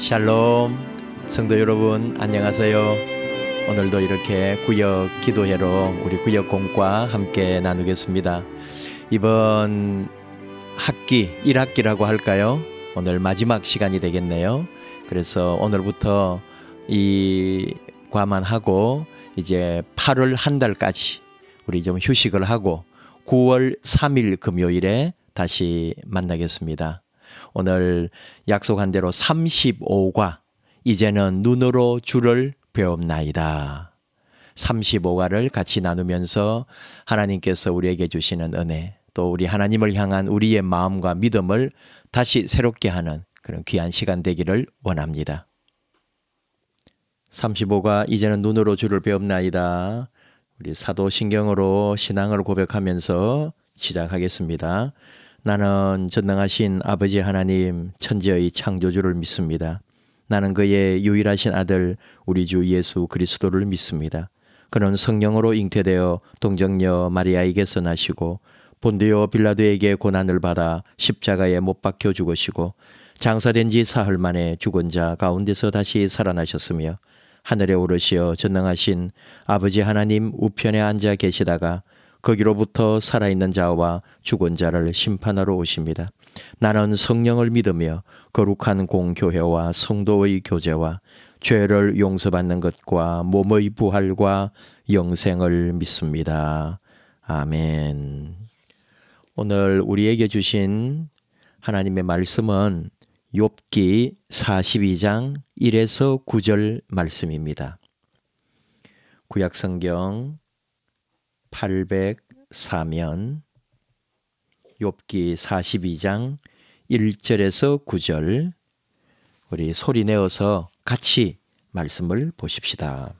샬롬 성도 여러분 안녕하세요. 오늘도 이렇게 구역 기도회로 우리 구역 공과 함께 나누겠습니다. 이번 학기 1학기라고 할까요? 오늘 마지막 시간이 되겠네요. 그래서 오늘부터 이 과만 하고 이제 8월 한 달까지 우리 좀 휴식을 하고 9월 3일 금요일에 다시 만나겠습니다. 오늘 약속한 대로 35과 이제는 눈으로 주를 배웁나이다. 35과를 같이 나누면서 하나님께서 우리에게 주시는 은혜, 또 우리 하나님을 향한 우리의 마음과 믿음을 다시 새롭게 하는 그런 귀한 시간 되기를 원합니다. 35과 이제는 눈으로 주를 배웁나이다. 우리 사도신경으로 신앙을 고백하면서 시작하겠습니다. 나는 전능하신 아버지 하나님 천지의 창조주를 믿습니다. 나는 그의 유일하신 아들 우리 주 예수 그리스도를 믿습니다. 그는 성령으로 잉태되어 동정녀 마리아에게서 나시고 본디오 빌라도에게 고난을 받아 십자가에 못 박혀 죽으시고 장사된 지 사흘 만에 죽은 자 가운데서 다시 살아나셨으며 하늘에 오르시어 전능하신 아버지 하나님 우편에 앉아 계시다가 거기로부터 살아있는 자와 죽은 자를 심판하러 오십니다. 나는 성령을 믿으며 거룩한 공교회와 성도의 교제와 죄를 용서받는 것과 몸의 부활과 영생을 믿습니다. 아멘. 오늘 우리에게 주신 하나님의 말씀은 욥기 42장 1에서 9절 말씀입니다. 구약성경 804면 욥기 42장 1절에서 9절 우리 소리 내어서 같이 말씀을 보십시다.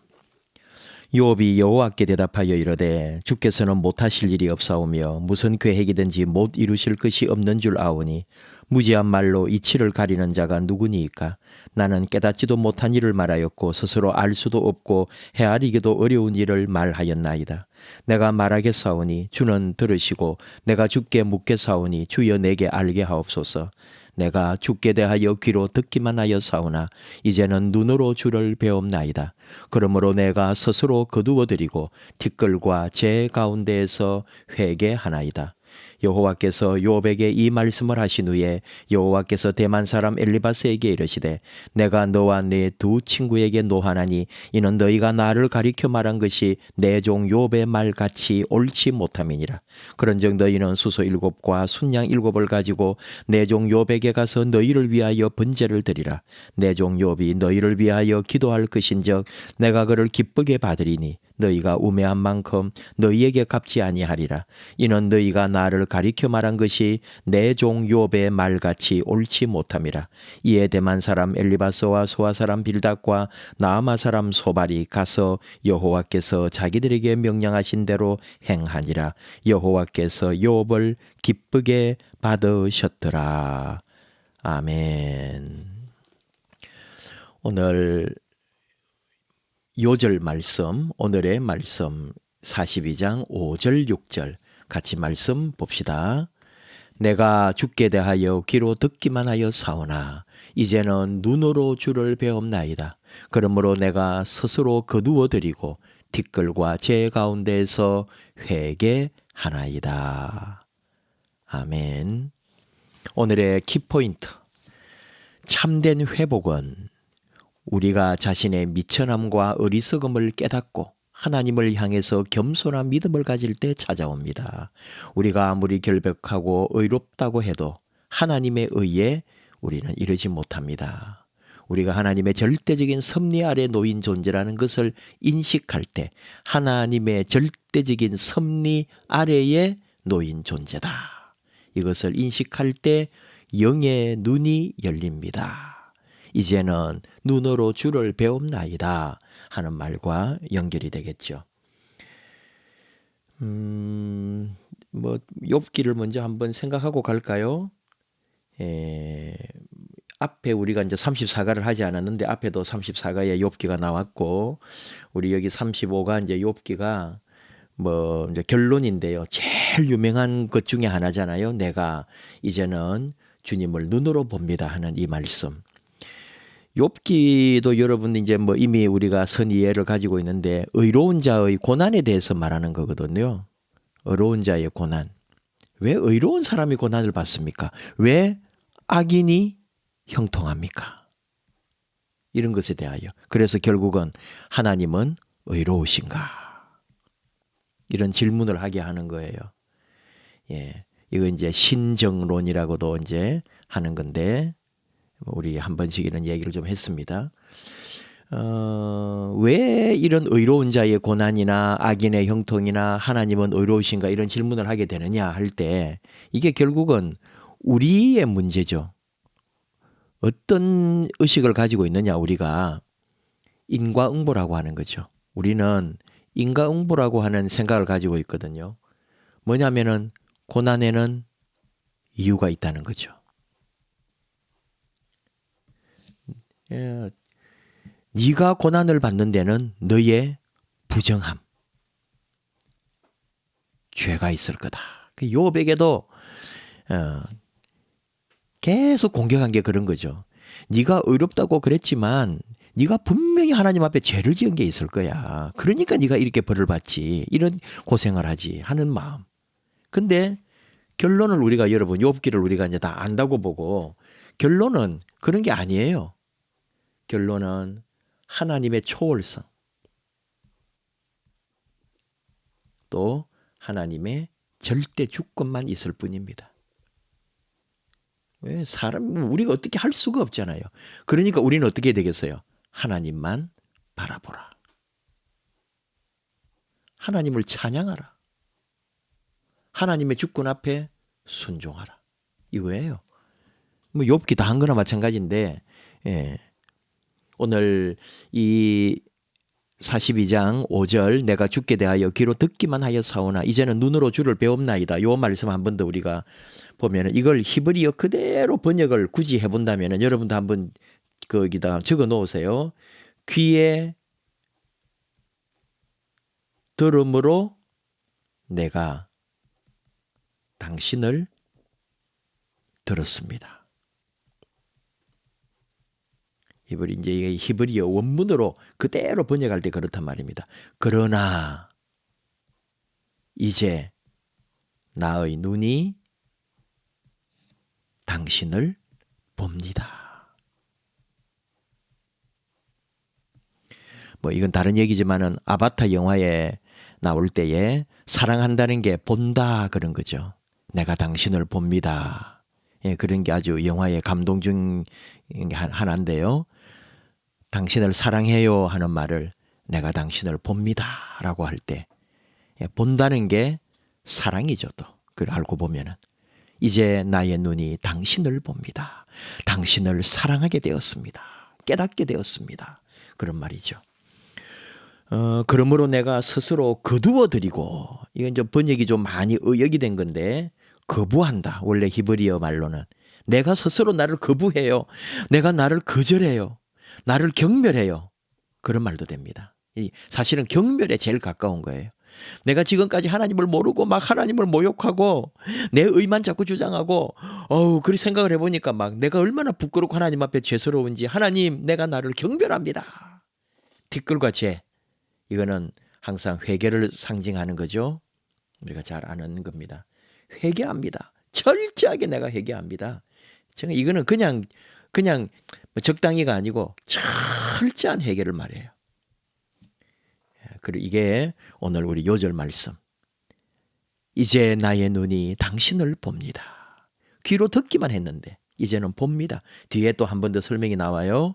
욥이 여호와께 대답하여 이르되 주께서는 못하실 일이 없사오며 무슨 계획이든지 못 이루실 것이 없는 줄 아오니 무지한 말로 이치를 가리는 자가 누구니이까. 나는 깨닫지도 못한 일을 말하였고 스스로 알 수도 없고 헤아리기도 어려운 일을 말하였나이다. 내가 말하겠사오니 주는 들으시고 내가 주께 묻겠사오니 주여 내게 알게 하옵소서. 내가 주께 대하여 귀로 듣기만 하였사오나 이제는 눈으로 주를 배움나이다. 그러므로 내가 스스로 거두어드리고 티끌과 재 가운데에서 회개하나이다. 여호와께서 욥에게 이 말씀을 하신 후에 여호와께서 대만 사람 엘리바스에게 이르시되 내가 너와 네 두 친구에게 노하나니 이는 너희가 나를 가리켜 말한 것이 내 종 욥의 말같이 옳지 못함이니라. 그런즉 너희는 수소 7과 순양 7을 가지고 내 종 욥에게 가서 너희를 위하여 번제를 드리라. 내 종 욥이 너희를 위하여 기도할 것인즉 내가 그를 기쁘게 받으리니 너희가 우매한 만큼 너희에게 갚지 아니하리라. 이는 너희가 나를 가리켜 말한 것이 내 종 욥의 말같이 옳지 못함이라. 이에 대만 사람 엘리바스와 소아 사람 빌닷과 나아마 사람 소발이 가서 여호와께서 자기들에게 명령하신 대로 행하니라. 여호와께서 욥을 기쁘게 받으셨더라. 아멘. 오늘 요절 말씀, 오늘의 말씀 42장 5절 6절 같이 말씀 봅시다. 내가 주께 대하여 귀로 듣기만 하여 사오나 이제는 눈으로 주를 배움나이다. 그러므로 내가 스스로 거두어드리고 티끌과 재 가운데에서 회개하나이다. 아멘. 오늘의 키포인트, 참된 회복은 우리가 자신의 미천함과 어리석음을 깨닫고 하나님을 향해서 겸손한 믿음을 가질 때 찾아옵니다. 우리가 아무리 결백하고 의롭다고 해도 하나님의 의에 우리는 이르지 못합니다. 우리가 하나님의 절대적인 섭리 아래 놓인 존재라는 것을 인식할 때 하나님의 절대적인 섭리 아래에 놓인 존재다. 이것을 인식할 때 영의 눈이 열립니다. 이제는 눈으로 주를 배움나이다 하는 말과 연결이 되겠죠. 욥기를 먼저 한번 생각하고 갈까요? 앞에 우리가 이제 34가를 하지 않았는데 앞에도 34가의 욥기가 나왔고 우리 여기 35가 이제 욥기가 이제 결론인데요. 제일 유명한 것 중에 하나잖아요. 내가 이제는 주님을 눈으로 봅니다 하는 이 말씀. 욥기도 여러분 이제 뭐 이미 우리가 선이해를 가지고 있는데 의로운 자의 고난에 대해서 말하는 거거든요. 의로운 자의 고난. 왜 의로운 사람이 고난을 받습니까? 왜 악인이 형통합니까? 이런 것에 대하여. 그래서 결국은 하나님은 의로우신가? 이런 질문을 하게 하는 거예요. 예. 이거 이제 신정론이라고도 이제 하는 건데, 우리 한 번씩 이런 얘기를 좀 했습니다. 왜 이런 의로운 자의 고난이나 악인의 형통이나 하나님은 의로우신가 이런 질문을 하게 되느냐 할 때 이게 결국은 우리의 문제죠. 어떤 의식을 가지고 있느냐 우리가 인과응보라고 하는 거죠. 우리는 인과응보라고 하는 생각을 가지고 있거든요. 뭐냐면은 고난에는 이유가 있다는 거죠. 예, 네가 고난을 받는 데는 너의 부정함, 죄가 있을 거다. 욥에게도 계속 공격한 게 그런 거죠. 네가 의롭다고 그랬지만 네가 분명히 하나님 앞에 죄를 지은 게 있을 거야. 그러니까 네가 이렇게 벌을 받지. 이런 고생을 하지 하는 마음. 근데 결론을 우리가 여러분 욥기를 우리가 이제 다 안다고 보고 결론은 그런 게 아니에요. 결론은 하나님의 초월성 또 하나님의 절대 주권만 있을 뿐입니다. 왜 사람 우리가 어떻게 할 수가 없잖아요. 그러니까 우리는 어떻게 되겠어요? 하나님만 바라보라. 하나님을 찬양하라. 하나님의 주권 앞에 순종하라. 이거예요. 뭐 욥기 다 한 거나 마찬가지인데 예. 오늘 이 42장 5절 내가 주께 대하여 귀로 듣기만 하여 사오나 이제는 눈으로 주를 배웁나이다. 요 말씀 한 번 더 우리가 보면 이걸 히브리어 그대로 번역을 굳이 해본다면 여러분도 한번 거기다 적어 놓으세요. 귀에 들음으로 내가 당신을 들었습니다. 이제 히브리어 원문으로 그대로 번역할 때 그렇단 말입니다. 그러나 이제 나의 눈이 당신을 봅니다. 뭐 이건 다른 얘기지만은 아바타 영화에 나올 때에 사랑한다는 게 본다 그런 거죠. 내가 당신을 봅니다. 예, 그런 게 아주 영화의 감동 중 하나인데요. 당신을 사랑해요 하는 말을 내가 당신을 봅니다 라고 할 때 본다는 게 사랑이죠. 또 그걸 알고 보면은 이제 나의 눈이 당신을 봅니다. 당신을 사랑하게 되었습니다. 깨닫게 되었습니다. 그런 말이죠. 그러므로 내가 스스로 거두어 드리고 이건 이제 번역이 좀 많이 의역이 된 건데 거부한다. 원래 히브리어 말로는 내가 스스로 나를 거부해요. 내가 나를 거절해요. 나를 경멸해요. 그런 말도 됩니다. 사실은 경멸에 제일 가까운 거예요. 내가 지금까지 하나님을 모르고 막 하나님을 모욕하고 내 의만 자꾸 주장하고 그렇게 생각을 해보니까 막 내가 얼마나 부끄럽고 하나님 앞에 죄스러운지 하나님 내가 나를 경멸합니다. 티끌과 죄 이거는 항상 회개를 상징하는 거죠. 우리가 잘 아는 겁니다. 회개합니다. 철저하게 내가 회개합니다. 이거는 그냥 적당히가 아니고 철저한 회개를 말해요. 그리고 이게 오늘 우리 요절 말씀. 이제 나의 눈이 당신을 봅니다. 귀로 듣기만 했는데 이제는 봅니다. 뒤에 또 한 번 더 설명이 나와요.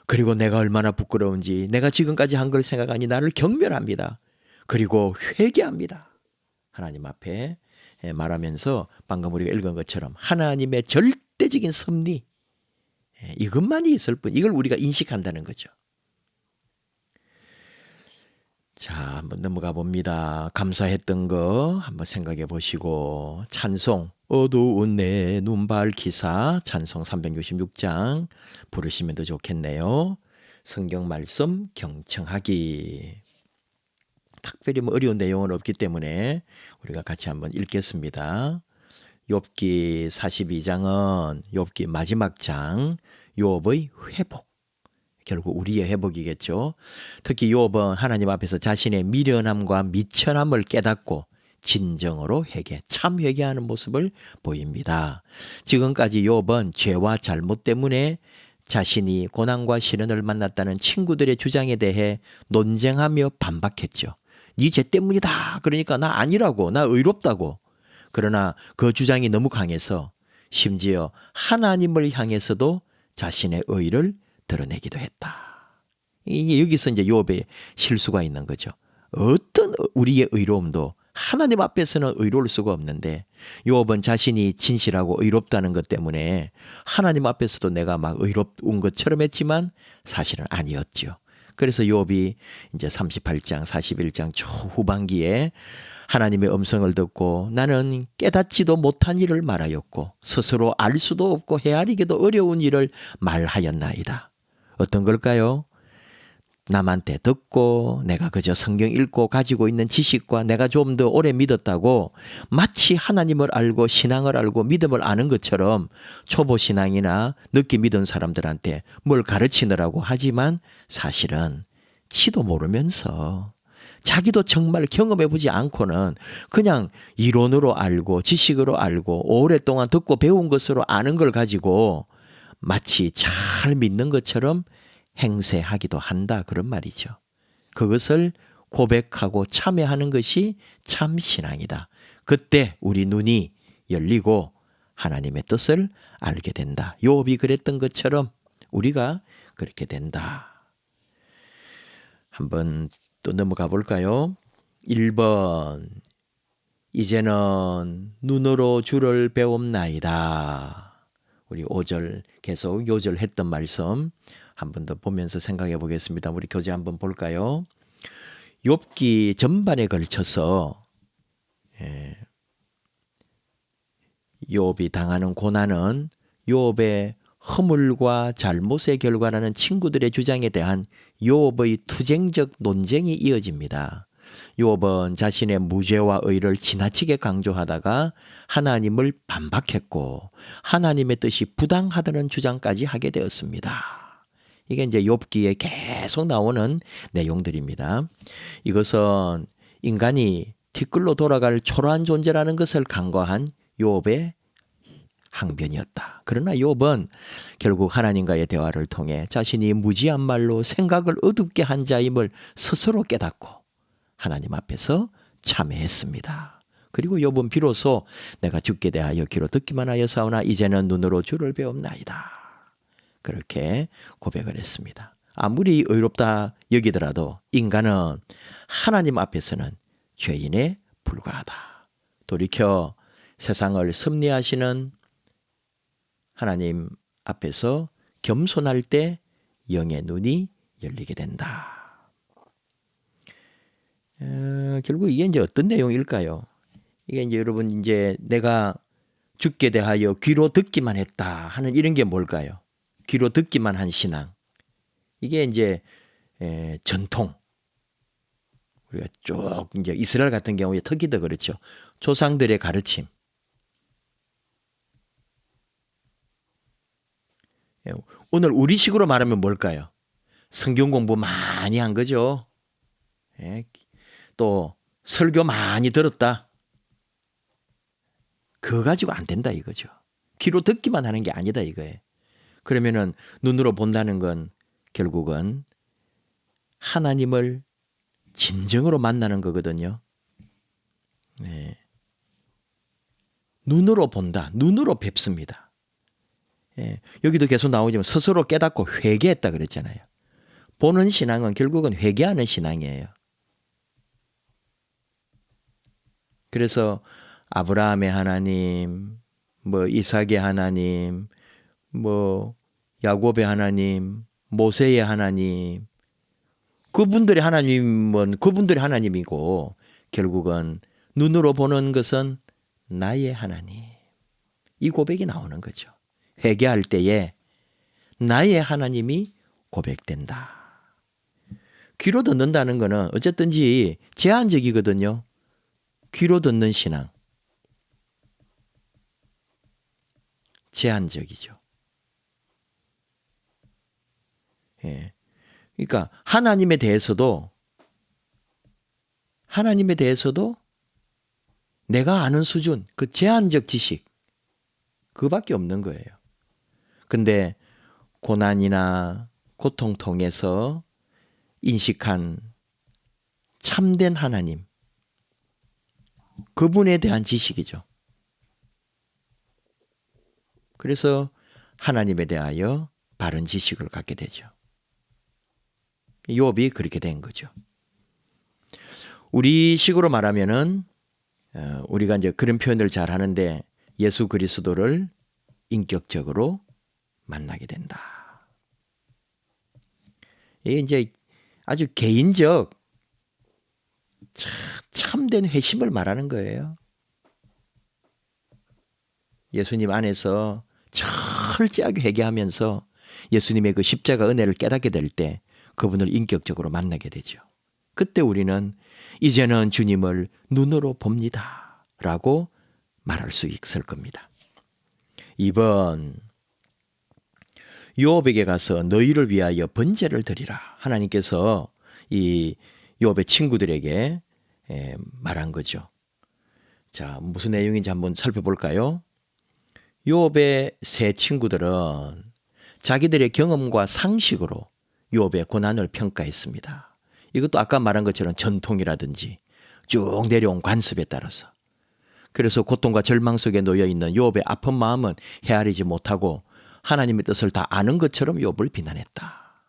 그리고 내가 얼마나 부끄러운지 내가 지금까지 한 걸 생각하니 나를 경멸합니다. 그리고 회개합니다. 하나님 앞에 말하면서 방금 우리가 읽은 것처럼 하나님의 절대적인 섭리 이것만이 있을 뿐 이걸 우리가 인식한다는 거죠. 자, 한번 넘어가 봅니다. 감사했던 거 한번 생각해 보시고 찬송 어두운 내 눈 밝히사 찬송 366장 부르시면 더 좋겠네요. 성경 말씀 경청하기. 특별히 뭐 어려운 내용은 없기 때문에 우리가 같이 한번 읽겠습니다. 욥기 42장은 욥기 마지막 장 욥의 회복 결국 우리의 회복이겠죠. 특히 욥은 하나님 앞에서 자신의 미련함과 미천함을 깨닫고 진정으로 회개, 참 회개하는 모습을 보입니다. 지금까지 욥은 죄와 잘못 때문에 자신이 고난과 시련을 만났다는 친구들의 주장에 대해 논쟁하며 반박했죠. 네 죄 때문이다. 그러니까 나 아니라고, 나 의롭다고. 그러나 그 주장이 너무 강해서 심지어 하나님을 향해서도 자신의 의를 드러내기도 했다. 이게 여기서 이제 욥의 실수가 있는 거죠. 어떤 우리의 의로움도 하나님 앞에서는 의로울 수가 없는데 욥은 자신이 진실하고 의롭다는 것 때문에 하나님 앞에서도 내가 막 의롭운 것처럼 했지만 사실은 아니었죠. 그래서 욥이 이제 38장, 41장 초후반기에 하나님의 음성을 듣고 나는 깨닫지도 못한 일을 말하였고 스스로 알 수도 없고 헤아리기도 어려운 일을 말하였나이다. 어떤 걸까요? 남한테 듣고 내가 그저 성경 읽고 가지고 있는 지식과 내가 좀 더 오래 믿었다고 마치 하나님을 알고 신앙을 알고 믿음을 아는 것처럼 초보 신앙이나 늦게 믿은 사람들한테 뭘 가르치느라고 하지만 사실은 치도 모르면서 자기도 정말 경험해보지 않고는 그냥 이론으로 알고 지식으로 알고 오랫동안 듣고 배운 것으로 아는 걸 가지고 마치 잘 믿는 것처럼 행세하기도 한다 그런 말이죠. 그것을 고백하고 참여하는 것이 참 신앙이다. 그때 우리 눈이 열리고 하나님의 뜻을 알게 된다. 욥이 그랬던 것처럼 우리가 그렇게 된다. 한번 또 넘어가 볼까요? 1번 이제는 눈으로 주를 배움나이다. 우리 5절 계속 요절했던 말씀 한 번 더 보면서 생각해 보겠습니다. 우리 교재 한번 볼까요? 욥기 전반에 걸쳐서 욥이 당하는 고난은 욥의 허물과 잘못의 결과라는 친구들의 주장에 대한 욥의 투쟁적 논쟁이 이어집니다. 욥은 자신의 무죄와 의를 지나치게 강조하다가 하나님을 반박했고 하나님의 뜻이 부당하다는 주장까지 하게 되었습니다. 이게 이제 욥기에 계속 나오는 내용들입니다. 이것은 인간이 티끌로 돌아갈 초라한 존재라는 것을 간과한 욥의 항변이었다. 그러나 욥은 결국 하나님과의 대화를 통해 자신이 무지한 말로 생각을 어둡게 한 자임을 스스로 깨닫고 하나님 앞에서 참회했습니다. 그리고 욥은 비로소 내가 죽게 대하여 귀로 듣기만 하여사오나 이제는 눈으로 주를 배움나이다. 그렇게 고백을 했습니다. 아무리 의롭다 여기더라도 인간은 하나님 앞에서는 죄인에 불과하다. 돌이켜 세상을 섭리하시는 하나님 앞에서 겸손할 때 영의 눈이 열리게 된다. 결국 이게 이제 어떤 내용일까요? 이게 이제 여러분 이제 내가 죽게 대하여 귀로 듣기만 했다 하는 이런 게 뭘까요? 귀로 듣기만 한 신앙. 이게 이제 전통. 우리가 쭉 이제 이스라엘 같은 경우에 특히 더 그렇죠. 조상들의 가르침. 오늘 우리식으로 말하면 뭘까요? 성경 공부 많이 한 거죠. 또 설교 많이 들었다. 그거 가지고 안 된다 이거죠. 귀로 듣기만 하는 게 아니다 이거예요. 그러면은 눈으로 본다는 건 결국은 하나님을 진정으로 만나는 거거든요. 네. 눈으로 본다. 눈으로 뵙습니다. 여기도 계속 나오지만 스스로 깨닫고 회개했다 그랬잖아요. 보는 신앙은 결국은 회개하는 신앙이에요. 그래서 아브라함의 하나님, 뭐 이삭의 하나님, 뭐 야곱의 하나님, 모세의 하나님, 그분들의 하나님은 그분들의 하나님이고 결국은 눈으로 보는 것은 나의 하나님. 이 고백이 나오는 거죠. 회개할 때에 나의 하나님이 고백된다. 귀로 듣는다는 것은 어쨌든지 제한적이거든요. 귀로 듣는 신앙. 제한적이죠. 예. 그러니까 하나님에 대해서도 내가 아는 수준, 그 제한적 지식, 그밖에 없는 거예요. 근데 고난이나 고통 통해서 인식한 참된 하나님, 그분에 대한 지식이죠. 그래서 하나님에 대하여 바른 지식을 갖게 되죠. 욥이 그렇게 된 거죠. 우리 식으로 말하면은 우리가 이제 그런 표현을 잘 하는데 예수 그리스도를 인격적으로 만나게 된다. 이게 이제 아주 개인적 참된 회심을 말하는 거예요. 예수님 안에서 철저하게 회개하면서 예수님의 그 십자가 은혜를 깨닫게 될 때 그분을 인격적으로 만나게 되죠. 그때 우리는 이제는 주님을 눈으로 봅니다 라고 말할 수 있을 겁니다. 2번, 욥에게 가서 너희를 위하여 번제를 드리라. 하나님께서 이 욥의 친구들에게 말한 거죠. 자, 무슨 내용인지 한번 살펴볼까요? 욥의 세 친구들은 자기들의 경험과 상식으로 욥의 고난을 평가했습니다. 이것도 아까 말한 것처럼 전통이라든지 쭉 내려온 관습에 따라서. 그래서 고통과 절망 속에 놓여 있는 욥의 아픈 마음은 헤아리지 못하고 하나님의 뜻을 다 아는 것처럼 욥을 비난했다.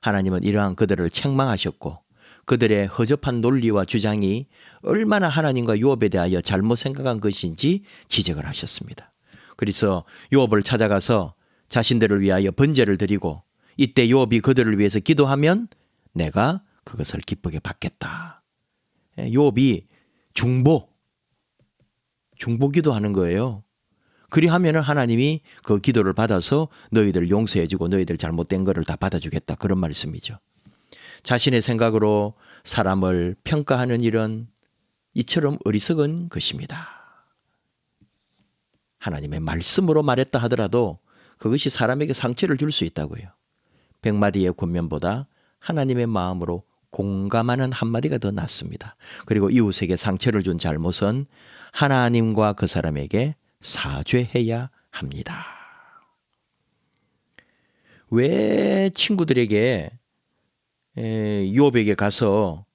하나님은 이러한 그들을 책망하셨고 그들의 허접한 논리와 주장이 얼마나 하나님과 욥에 대하여 잘못 생각한 것인지 지적을 하셨습니다. 그래서 욥을 찾아가서 자신들을 위하여 번제를 드리고 이때 욥이 그들을 위해서 기도하면 내가 그것을 기쁘게 받겠다. 욥이 중보 기도하는 거예요. 그리하면 하나님이 그 기도를 받아서 너희들 용서해주고 너희들 잘못된 거를 다 받아주겠다. 그런 말씀이죠. 자신의 생각으로 사람을 평가하는 일은 이처럼 어리석은 것입니다. 하나님의 말씀으로 말했다 하더라도 그것이 사람에게 상처를 줄 수 있다고요. 100마디의 권면보다 하나님의 마음으로 공감하는 한마디가 더 낫습니다. 그리고 이웃에게 상처를 준 잘못은 하나님과 그 사람에게 사죄해야 합니다. 왜 친구들에게 욥에게 가서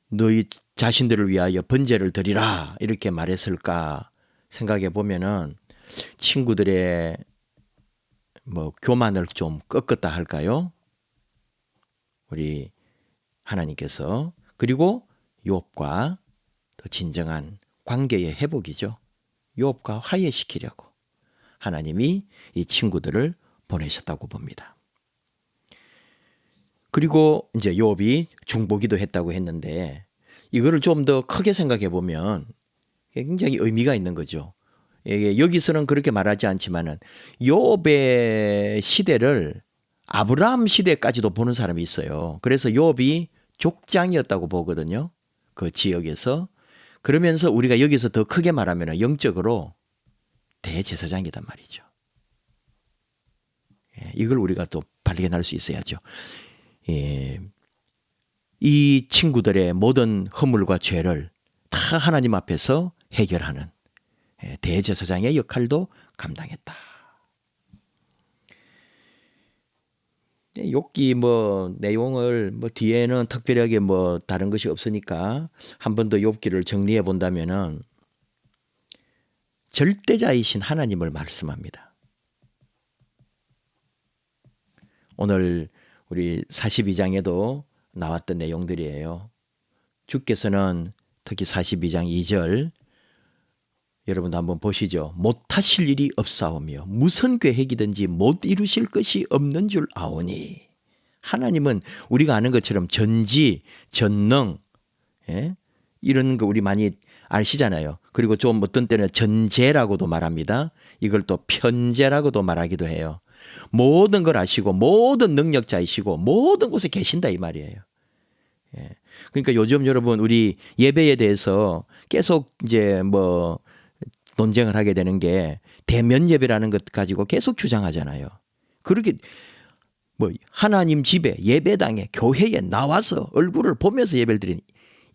너희 자신들을 위하여 번제를 드리라 이렇게 말했을까 생각해 보면은 친구들의 교만을 좀 꺾었다 할까요? 우리 하나님께서. 그리고 욥과 또 진정한 관계의 회복이죠. 욥과 화해시키려고 하나님이 이 친구들을 보내셨다고 봅니다. 그리고 이제 욥이 중보기도 했다고 했는데 이거를 좀 더 크게 생각해 보면 굉장히 의미가 있는 거죠. 여기서는 그렇게 말하지 않지만은 욥의 시대를 아브라함 시대까지도 보는 사람이 있어요. 그래서 욥이 족장이었다고 보거든요. 그 지역에서. 그러면서 우리가 여기서 더 크게 말하면 영적으로 대제사장이단 말이죠. 이걸 우리가 또 발견할 수 있어야죠. 이 친구들의 모든 허물과 죄를 다 하나님 앞에서 해결하는 대제사장의 역할도 감당했다. 욥기 내용을 뒤에는 특별하게 다른 것이 없으니까 한 번 더 욥기를 정리해 본다면은 절대자이신 하나님을 말씀합니다. 오늘 우리 42장에도 나왔던 내용들이에요. 주께서는 특히 42장 2절 여러분도 한번 보시죠. 못하실 일이 없사오며 무슨 계획이든지 못 이루실 것이 없는 줄 아오니. 하나님은 우리가 아는 것처럼 전지, 전능 이런 거 우리 많이 아시잖아요. 그리고 좀 어떤 때는 전제라고도 말합니다. 이걸 또 편제라고도 말하기도 해요. 모든 걸 아시고 모든 능력자이시고 모든 곳에 계신다 이 말이에요. 그러니까 요즘 여러분 우리 예배에 대해서 계속 이제 논쟁을 하게 되는 게 대면 예배라는 것 가지고 계속 주장하잖아요. 그렇게 뭐 하나님 집에 예배당에 교회에 나와서 얼굴을 보면서 예배를 드리니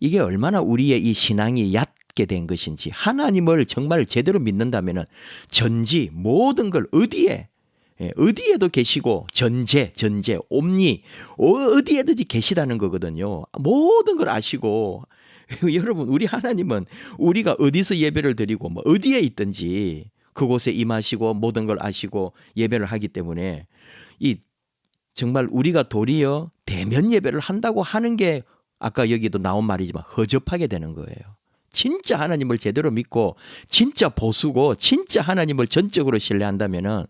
이게 얼마나 우리의 이 신앙이 얕게 된 것인지 하나님을 정말 제대로 믿는다면 전지 모든 걸 어디에도 계시고 전제 옴니 어디에든지 계시다는 거거든요. 모든 걸 아시고 여러분 우리 하나님은 우리가 어디서 예배를 드리고 뭐 어디에 있든지 그곳에 임하시고 모든 걸 아시고 예배를 하기 때문에 이 정말 우리가 도리어 대면 예배를 한다고 하는 게 아까 여기도 나온 말이지만 허접하게 되는 거예요. 진짜 하나님을 제대로 믿고 진짜 보수고 진짜 하나님을 전적으로 신뢰한다면은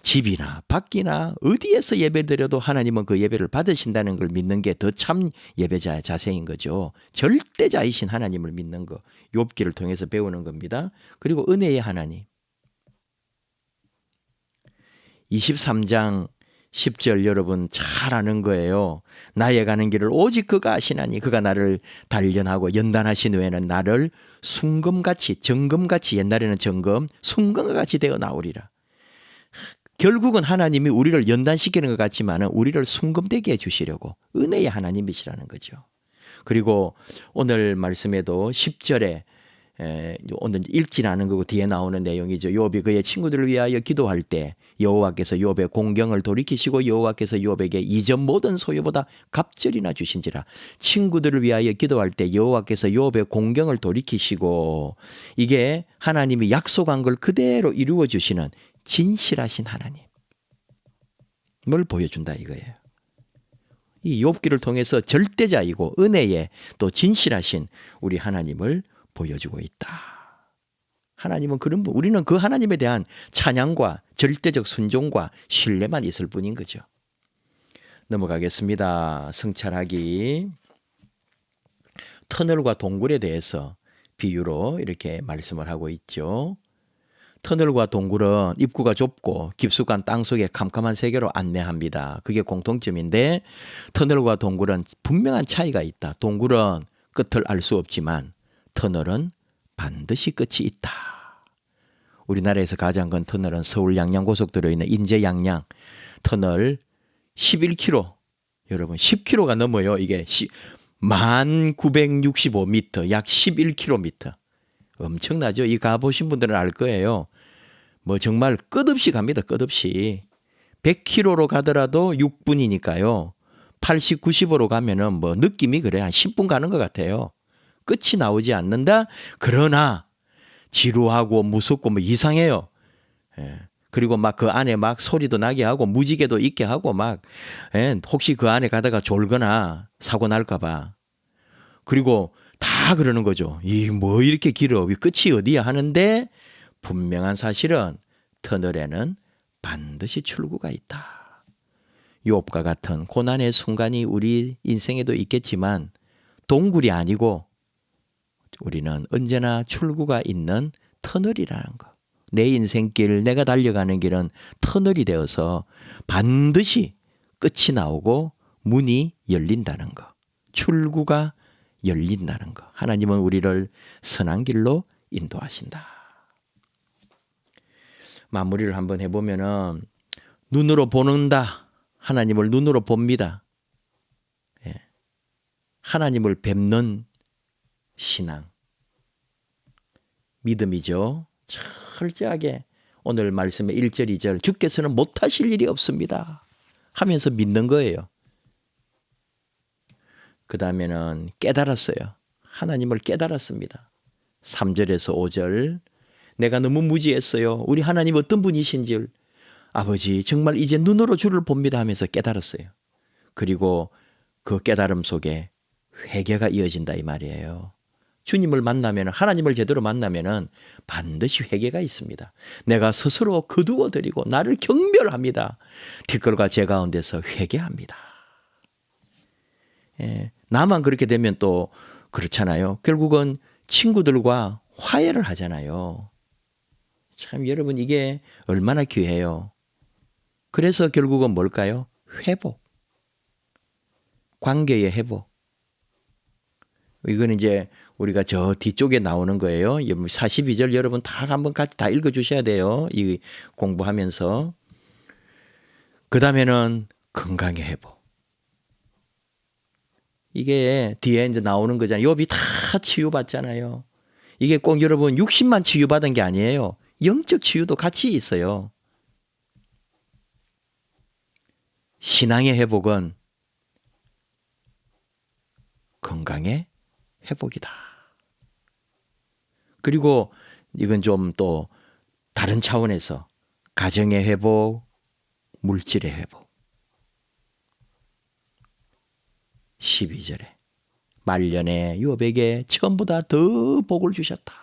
집이나 밖이나 어디에서 예배 드려도 하나님은 그 예배를 받으신다는 걸 믿는 게 더 참 예배자의 자세인 거죠. 절대자이신 하나님을 믿는 거. 욥기를 통해서 배우는 겁니다. 그리고 은혜의 하나님. 23장 10절 여러분 잘 아는 거예요. 나의 가는 길을 오직 그가 아시나니 그가 나를 단련하고 연단하신 후에는 나를 순금같이 정금같이 옛날에는 정금 순금같이 되어 나오리라. 결국은 하나님이 우리를 연단시키는 것 같지만 우리를 순금되게 해주시려고 은혜의 하나님이시라는 거죠. 그리고 오늘 말씀에도 10절에 오늘 읽진 않은 거고 뒤에 나오는 내용이죠. 욥이 그의 친구들을 위하여 기도할 때 여호와께서 욥의 공경을 돌이키시고 여호와께서 욥에게 이전 모든 소유보다 갑절이나 주신지라. 친구들을 위하여 기도할 때 여호와께서 욥의 공경을 돌이키시고 이게 하나님이 약속한 걸 그대로 이루어 주시는 진실하신 하나님을 보여준다 이거예요. 이 욥기를 통해서 절대자이고 은혜의 또 진실하신 우리 하나님을 보여주고 있다. 하나님은 그런 분, 우리는 그 하나님에 대한 찬양과 절대적 순종과 신뢰만 있을 뿐인 거죠. 넘어가겠습니다. 성찰하기. 터널과 동굴에 대해서 비유로 이렇게 말씀을 하고 있죠. 터널과 동굴은 입구가 좁고 깊숙한 땅속의 캄캄한 세계로 안내합니다. 그게 공통점인데 터널과 동굴은 분명한 차이가 있다. 동굴은 끝을 알 수 없지만 터널은 반드시 끝이 있다. 우리나라에서 가장 큰 터널은 서울 양양고속도로에 있는 인제 양양 터널 11km 여러분 10km가 넘어요. 이게 1965m 약 11km 엄청나죠. 이 가보신 분들은 알 거예요. 뭐 정말 끝없이 갑니다. 끝없이 100km로 가더라도 6분이니까요. 80, 90으로 가면은 뭐 느낌이 그래 한 10분 가는 것 같아요. 끝이 나오지 않는다. 그러나 지루하고 무섭고 뭐 이상해요. 그리고 막 그 안에 막 소리도 나게 하고 무지개도 있게 하고 막 혹시 그 안에 가다가 졸거나 사고 날까 봐. 그리고 다 그러는 거죠. 이 뭐 이렇게 길어. 끝이 어디야 하는데 분명한 사실은 터널에는 반드시 출구가 있다. 욥과 같은 고난의 순간이 우리 인생에도 있겠지만 동굴이 아니고 우리는 언제나 출구가 있는 터널이라는 거. 내 인생길, 내가 달려가는 길은 터널이 되어서 반드시 끝이 나오고 문이 열린다는 거. 출구가 열린다는 거. 하나님은 우리를 선한 길로 인도하신다. 마무리를 한번 해보면은 눈으로 보는다. 하나님을 눈으로 봅니다. 하나님을 뵙는 신앙. 믿음이죠. 철저하게 오늘 말씀의 1절, 2절 주께서는 못하실 일이 없습니다 하면서 믿는 거예요. 그 다음에는 깨달았어요. 하나님을 깨달았습니다. 3절에서 5절 내가 너무 무지했어요. 우리 하나님 어떤 분이신지 아버지 정말 이제 눈으로 주를 봅니다 하면서 깨달았어요. 그리고 그 깨달음 속에 회개가 이어진다 이 말이에요. 주님을 만나면 하나님을 제대로 만나면 반드시 회개가 있습니다. 내가 스스로 거두어 드리고 나를 경멸합니다. 뒷걸과 제 가운데서 회개합니다. 나만 그렇게 되면 또 그렇잖아요. 결국은 친구들과 화해를 하잖아요. 참 여러분 이게 얼마나 귀해요. 그래서 결국은 뭘까요? 회복. 관계의 회복. 이건 이제 우리가 저 뒤쪽에 나오는 거예요. 42절 여러분 다 한번 같이 다 읽어주셔야 돼요. 이 공부하면서. 그 다음에는 건강의 회복. 이게 뒤에 이제 나오는 거잖아요. 욥이 다 치유받잖아요. 이게 꼭 여러분 60만 치유받은 게 아니에요. 영적 치유도 같이 있어요. 신앙의 회복은 건강의 회복이다. 그리고 이건 좀 또 다른 차원에서 가정의 회복, 물질의 회복. 12절에 말년에 욥에게 처음보다 더 복을 주셨다.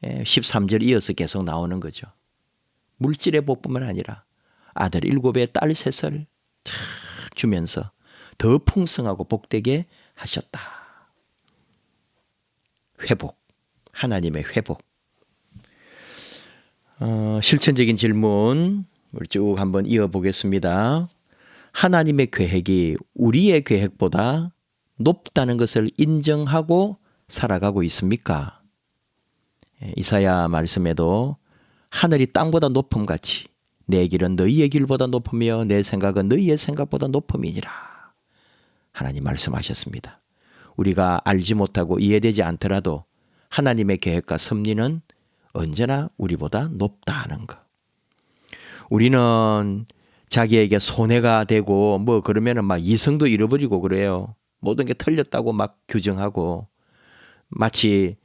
13절 이어서 계속 나오는 거죠. 물질의 복뿐만 아니라 아들 7에 딸 3을 주면서 더 풍성하고 복되게 하셨다. 회복, 하나님의 회복. 실천적인 질문 우리 쭉 한번 이어보겠습니다. 하나님의 계획이 우리의 계획보다 높다는 것을 인정하고 살아가고 있습니까? 이사야 말씀에도 하늘이 땅보다 높음같이 내 길은 너희의 길보다 높으며 내 생각은 너희의 생각보다 높음이니라. 하나님 말씀하셨습니다. 우리가 알지 못하고 이해되지 않더라도 하나님의 계획과 섭리는 언제나 우리보다 높다 하는 것. 우리는 자기에게 손해가 되고 뭐 그러면은 막 이성도 잃어버리고 그래요. 모든 게 틀렸다고 막 규정하고 마치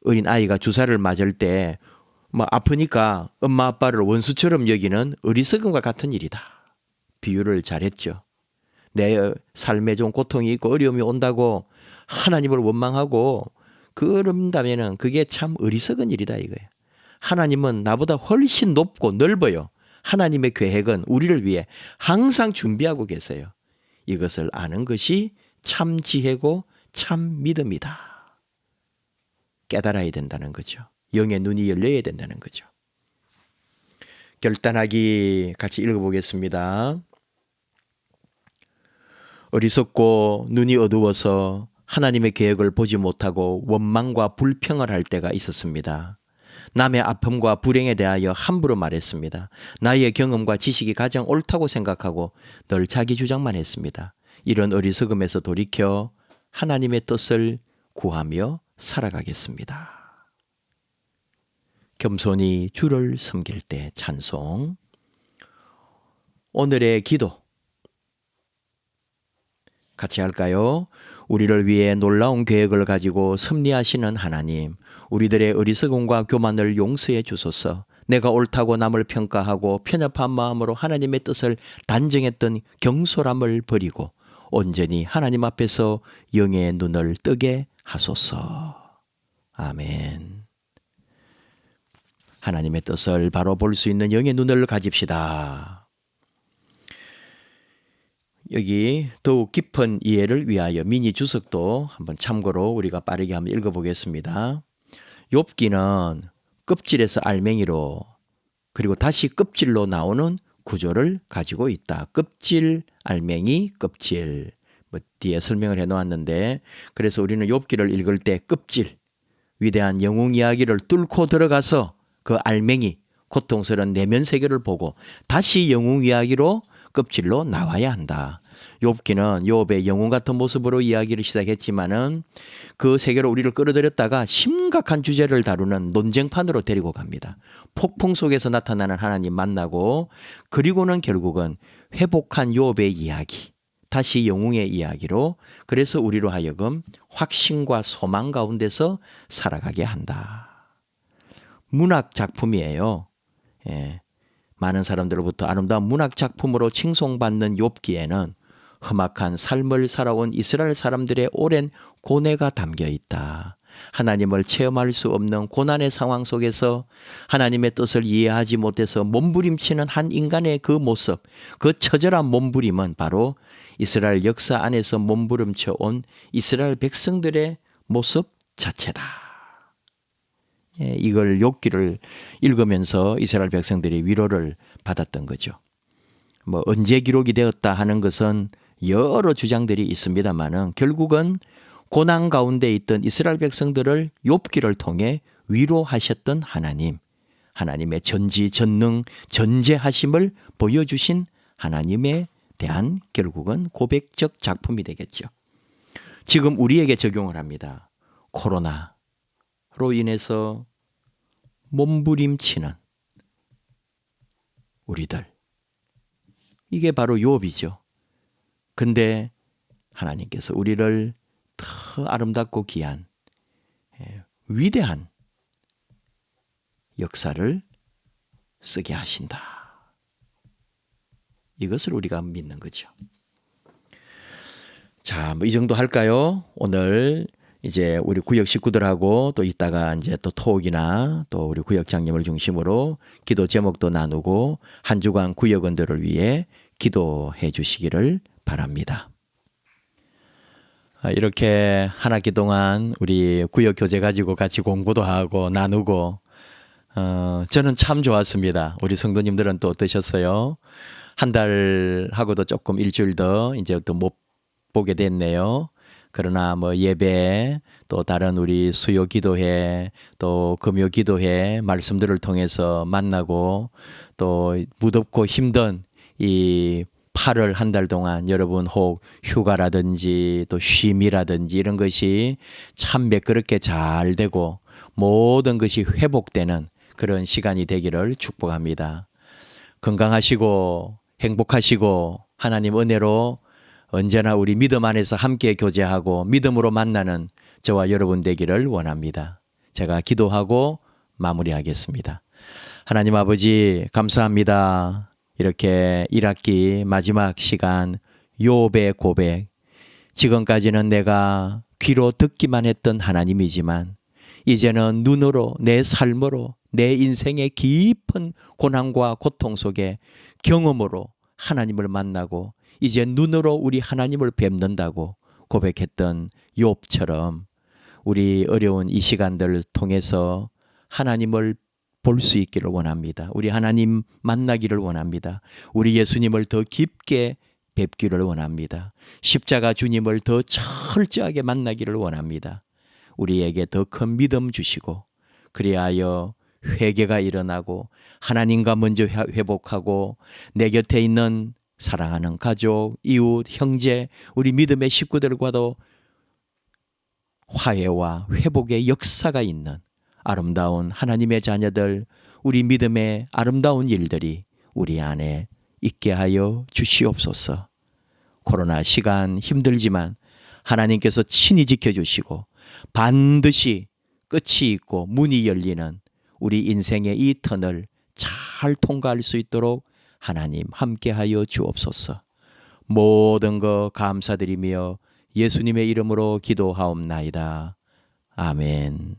어린 아이가 주사를 맞을 때 뭐 아프니까 엄마 아빠를 원수처럼 여기는 어리석음과 같은 일이다. 비유를 잘했죠. 내 삶에 좀 고통이 있고 어려움이 온다고 하나님을 원망하고 그런다면은 그게 참 어리석은 일이다 이거예요. 하나님은 나보다 훨씬 높고 넓어요. 하나님의 계획은 우리를 위해 항상 준비하고 계세요. 이것을 아는 것이 참 지혜고 참 믿음이다. 깨달아야 된다는 거죠. 영의 눈이 열려야 된다는 거죠. 결단하기 같이 읽어보겠습니다. 어리석고 눈이 어두워서 하나님의 계획을 보지 못하고 원망과 불평을 할 때가 있었습니다. 남의 아픔과 불행에 대하여 함부로 말했습니다. 나의 경험과 지식이 가장 옳다고 생각하고 늘 자기 주장만 했습니다. 이런 어리석음에서 돌이켜 하나님의 뜻을 구하며 살아가겠습니다. 겸손히 주를 섬길 때 찬송. 오늘의 기도 같이 할까요? 우리를 위해 놀라운 계획을 가지고 섭리하시는 하나님, 우리들의 어리석음과 교만을 용서해 주소서. 내가 옳다고 남을 평가하고 편협한 마음으로 하나님의 뜻을 단정했던 경솔함을 버리고 온전히 하나님 앞에서 영의 눈을 뜨게 하소서. 아멘. 하나님의 뜻을 바로 볼 수 있는 영의 눈을 가집시다. 여기 더욱 깊은 이해를 위하여 미니 주석도 한번 참고로 우리가 빠르게 한번 읽어보겠습니다. 욥기는 껍질에서 알맹이로 그리고 다시 껍질로 나오는 구조를 가지고 있다. 껍질, 알맹이, 껍질. 뭐 뒤에 설명을 해놓았는데 그래서 우리는 욥기를 읽을 때 껍질, 위대한 영웅 이야기를 뚫고 들어가서 그 알맹이, 고통스러운 내면 세계를 보고 다시 영웅 이야기로 껍질로 나와야 한다. 욥기는 욥의 영웅 같은 모습으로 이야기를 시작했지만은 그 세계로 우리를 끌어들였다가 심각한 주제를 다루는 논쟁판으로 데리고 갑니다. 폭풍 속에서 나타나는 하나님 만나고 그리고는 결국은 회복한 욥의 이야기, 다시 영웅의 이야기로 그래서 우리로 하여금 확신과 소망 가운데서 살아가게 한다. 문학 작품이에요. 많은 사람들로부터 아름다운 문학 작품으로 칭송받는 욥기에는 험악한 삶을 살아온 이스라엘 사람들의 오랜 고뇌가 담겨 있다. 하나님을 체험할 수 없는 고난의 상황 속에서 하나님의 뜻을 이해하지 못해서 몸부림치는 한 인간의 그 모습, 그 처절한 몸부림은 바로 이스라엘 역사 안에서 몸부림쳐 온 이스라엘 백성들의 모습 자체다. 이걸 욥기를 읽으면서 이스라엘 백성들이 위로를 받았던 거죠. 뭐 언제 기록이 되었다 하는 것은 여러 주장들이 있습니다만은 결국은 고난 가운데 있던 이스라엘 백성들을 욥기를 통해 위로하셨던 하나님, 하나님의 전지전능 전제하심을 보여주신 하나님의 대한 결국은 고백적 작품이 되겠죠. 지금 우리에게 적용을 합니다. 코로나로 인해서 몸부림치는 우리들. 이게 바로 욥이죠. 근데 하나님께서 우리를 더 아름답고 귀한 위대한 역사를 쓰게 하신다. 이것을 우리가 믿는 거죠. 자, 뭐 이 정도 할까요? 오늘 이제 우리 구역 식구들하고 또 이따가 이제 또 토옥이나 또 우리 구역장님을 중심으로 기도 제목도 나누고 한 주간 구역원들을 위해 기도해 주시기를 바랍니다. 이렇게 한 학기 동안 우리 구역 교재 가지고 같이 공부도 하고 나누고 저는 참 좋았습니다. 우리 성도님들은 또 어떠셨어요? 한 달 하고도 조금 일주일 더 이제 또 못 보게 됐네요. 그러나 뭐 예배 또 다른 우리 수요 기도회 또 금요 기도회 말씀들을 통해서 만나고 또 무덥고 힘든 이 8월 한 달 동안 여러분 혹 휴가라든지 또 쉼이라든지 이런 것이 참 매끄럽게 잘 되고 모든 것이 회복되는 그런 시간이 되기를 축복합니다. 건강하시고 행복하시고 하나님 은혜로 언제나 우리 믿음 안에서 함께 교제하고 믿음으로 만나는 저와 여러분 되기를 원합니다. 제가 기도하고 마무리하겠습니다. 하나님 아버지 감사합니다. 이렇게 1학기 마지막 시간 욥의 고백, 지금까지는 내가 귀로 듣기만 했던 하나님이지만 이제는 눈으로 내 삶으로 내 인생의 깊은 고난과 고통 속에 경험으로 하나님을 만나고 이제 눈으로 우리 하나님을 뵙는다고 고백했던 욥처럼 우리 어려운 이 시간들을 통해서 하나님을 볼 수 있기를 원합니다. 우리 하나님 만나기를 원합니다. 우리 예수님을 더 깊게 뵙기를 원합니다. 십자가 주님을 더 철저하게 만나기를 원합니다. 우리에게 더 큰 믿음 주시고 그리하여 회개가 일어나고 하나님과 먼저 회복하고 내 곁에 있는 사랑하는 가족, 이웃, 형제, 우리 믿음의 식구들과도 화해와 회복의 역사가 있는 아름다운 하나님의 자녀들, 우리 믿음의 아름다운 일들이 우리 안에 있게 하여 주시옵소서. 코로나 시간 힘들지만 하나님께서 친히 지켜주시고 반드시 끝이 있고 문이 열리는 우리 인생의 이 터널 잘 통과할 수 있도록 하나님 함께하여 주옵소서. 모든 것 감사드리며 예수님의 이름으로 기도하옵나이다. 아멘.